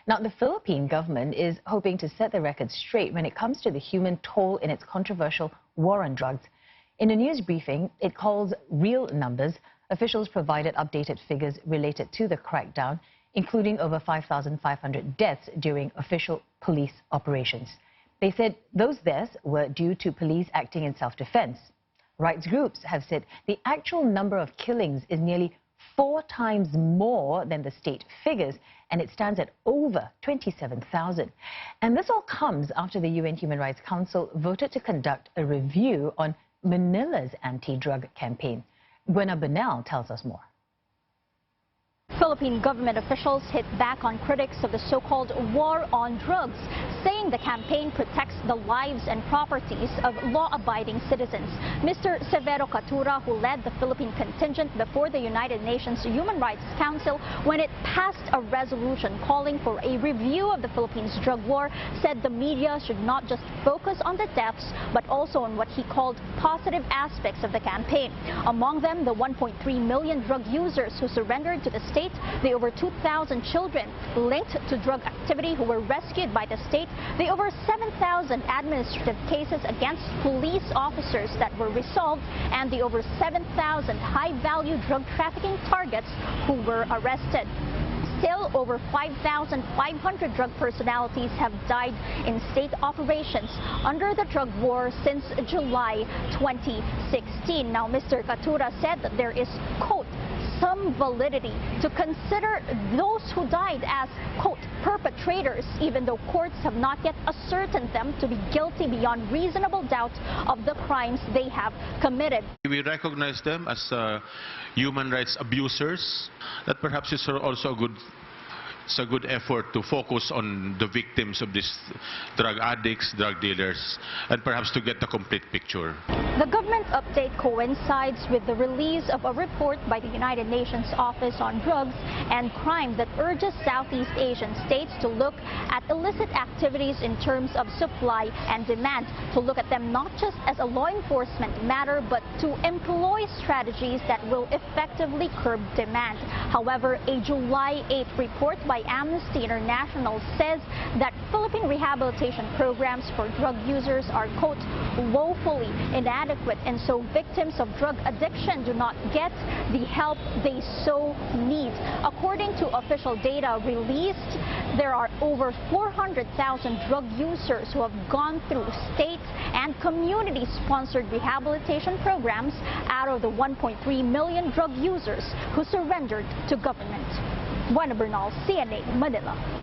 Now, the Philippine government is hoping to set the record straight when it comes to the human toll in its controversial war on drugs. In a news briefing, it calls real numbers. Officials provided updated figures related to the crackdown, including over 5,500 deaths during official police operations. They said those deaths were due to police acting in self-defense. Rights groups have said the actual number of killings is nearly 4 times more than the state figures, and it stands at over 27,000. And this all comes after the UN Human Rights Council voted to conduct a review on Manila's anti-drug campaign. Gwenna Bernal tells us more. Philippine government officials hit back on critics of the so-called war on drugs, saying the campaign protects the lives and properties of law-abiding citizens. Mr. Severo Catura, who led the Philippine contingent before the United Nations Human Rights Council when it passed a resolution calling for a review of the Philippines' drug war, said the media should not just focus on the deaths, but also on what he called positive aspects of the campaign. Among them, the 1.3 million drug users who surrendered to the state, the over 2,000 children linked to drug activity who were rescued by the state, the over 7,000 administrative cases against police officers that were resolved, and the over 7,000 high-value drug trafficking targets who were arrested. Still, over 5,500 drug personalities have died in state operations under the drug war since July 2016. Now, Mr. Catura said that there is, quote, some validity to consider those who died as, quote, perpetrators, even though courts have not yet ascertained them to be guilty beyond reasonable doubt of the crimes they have committed. We recognize them as human rights abusers. That perhaps is also a good effort to focus on the victims of these drug addicts, drug dealers, and perhaps to get the complete picture. The government update coincides with the release of a report by the United Nations Office on Drugs and Crime that urges Southeast Asian states to look at illicit activities in terms of supply and demand, to look at them not just as a law enforcement matter, but to employ strategies that will effectively curb demand. However, a July 8th report by Amnesty International says that Philippine rehabilitation programs for drug users are, quote, woefully inadequate, and so victims of drug addiction do not get the help they so need. According to official data released, there are over 400,000 drug users who have gone through state and community-sponsored rehabilitation programs out of the 1.3 million drug users who surrendered to government. Gwenna Bernal, CNA, Manila.